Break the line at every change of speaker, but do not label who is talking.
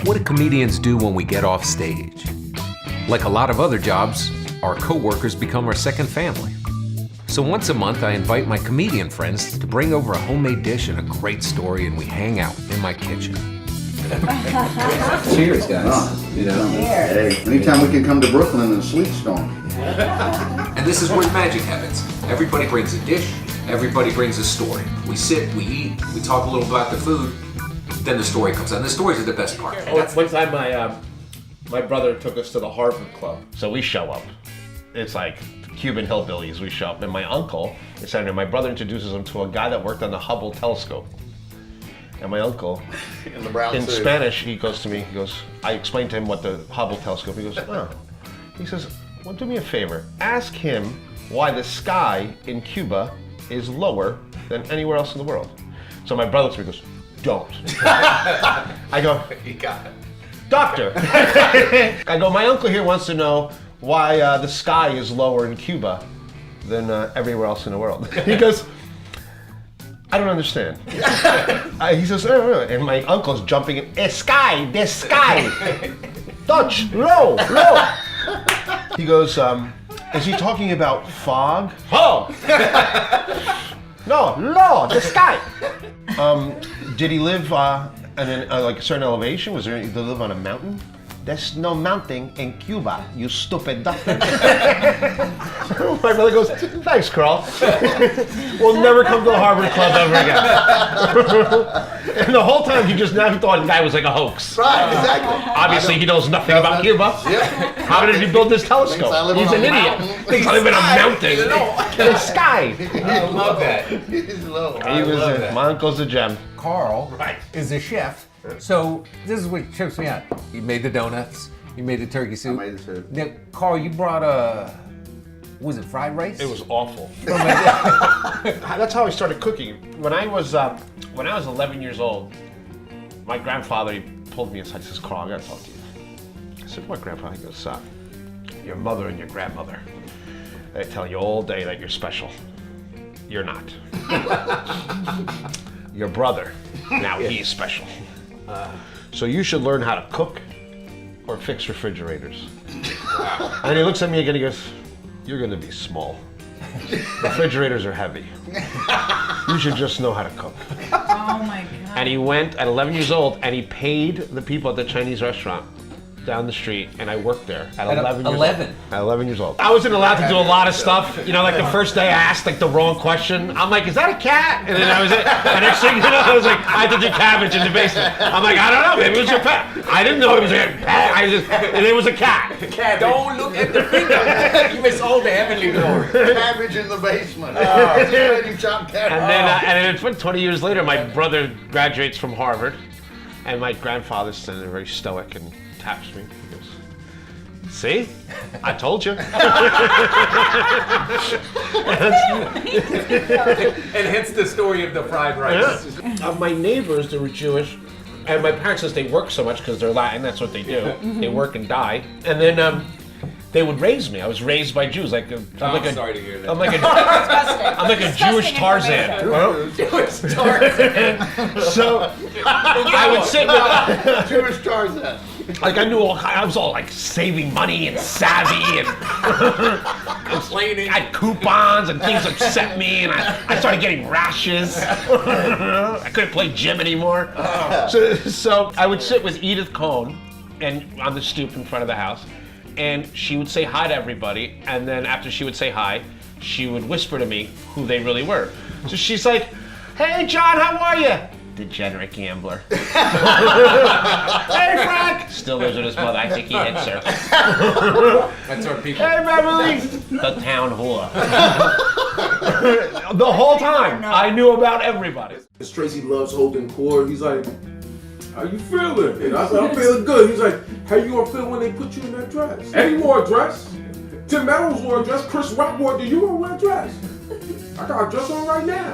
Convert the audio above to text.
What do comedians do when we get off stage? Like a lot of other jobs, our co-workers become our second family. So once a month, I invite my comedian friends to bring over a homemade dish and a great story, and we hang out in my kitchen.
Cheers, guys. You know?
Hey, anytime we can come to Brooklyn in a sleet storm.
And this is where the magic happens. Everybody brings a dish, everybody brings a story. We sit, we eat, we talk a little about the food, then the story comes out. And the stories are the best part.
One time my brother took us to the Harvard Club. So we show up. It's like Cuban hillbillies, we show up. And my uncle is standing there. My brother introduces him to a guy that worked on the Hubble telescope. And my uncle, in Spanish, he goes to me, I explained to him what the Hubble telescope, he goes, oh. He says, well, do me a favor, ask him why the sky in Cuba is lower than anywhere else in the world. So my brother looks at me and goes, don't. I go,
You got it.
doctor. I go, my uncle here wants to know why the sky is lower in Cuba than everywhere else in the world. He goes, I don't understand. He says, oh. And my uncle's jumping in, the sky. Dutch, low. He goes, is he talking about fog? Fog. No, low, the sky. Did he live in like a certain elevation? Did he live on a mountain? There's no mountain in Cuba, you stupid doctor. My brother goes, thanks, Carl. We'll never come to the Harvard Club ever again. And the whole time he thought the guy was like a hoax.
Right, exactly.
Obviously he knows nothing about Cuba.
Yeah.
How did he build this telescope? He's an idiot. Thinks I live in a mountain. The sky.
I love that.
He's low.
My uncle's a gem.
Carl is a chef, so this is what trips me out. You made the donuts, you made the turkey soup.
I made the soup.
Now, Carl, you brought was it fried rice?
It was awful. That's how I started cooking. When I was 11 years old, my grandfather he pulled me aside. He says, "Carl, I gotta talk to you." I said, "What, Grandpa?" He goes, "Your mother and your grandmother, they tell you all day that you're special. You're not. Your brother, now he's special. So you should learn how to cook or fix refrigerators." And he looks at me again. He goes, "You're gonna be small. Refrigerators are heavy. You should just know how to cook."
Oh my God.
And he went at 11 years old and he paid the people at the Chinese restaurant down the street, and I worked there at 11 years old. At 11 years old. I wasn't allowed to do a lot of stuff. You know, like the first day I asked like the wrong question. I'm like, "Is that a cat?" And then that was it. And next thing you know, I was like, I had to do cabbage in the basement. I'm like, "I don't know, maybe it was your pet." I didn't know it was a pet. And it was a cat.
Don't look at the finger. You miss all the heavenly glory.
Cabbage in the basement. Just made him chop cabbage.
And then it's been 20 years later, my brother graduates from Harvard, and my grandfather's standing there very stoic and taps me. He goes, "See? I told you."
And hence the story of the fried rice.
My neighbors, they were Jewish, and my parents, since they work so much because they're Latin, that's what they do. They work and die. And then they would raise me. I was raised by Jews. I'm
sorry to hear that.
I'm like a Jewish Tarzan.
Jewish Tarzan.
So I would sit with
Jewish Tarzan.
like I was all like saving money and savvy and
Complaining.
I had coupons and things upset me and I started getting rashes. I couldn't play gym anymore. So I would sit with Edith Cohn and on the stoop in front of the house, and she would say hi to everybody, and then after she would say hi, she would whisper to me who they really were. So she's like, "Hey John, how are you?" "Degenerate gambler." "Hey Frank!" Still lives with his mother. I think he hits her.
That's our people.
"Hey Beverly!" The town whore. The whole time, I knew about everybody.
Tracy loves holding court. He's like, "How you feeling?" And I said, "I'm feeling good." He's like, "How you gonna feel when they put you in that dress?" And he wore a dress. Tim Meadows wore a dress. Chris Rock wore. Do you want to wear a dress? I got a dress on right now.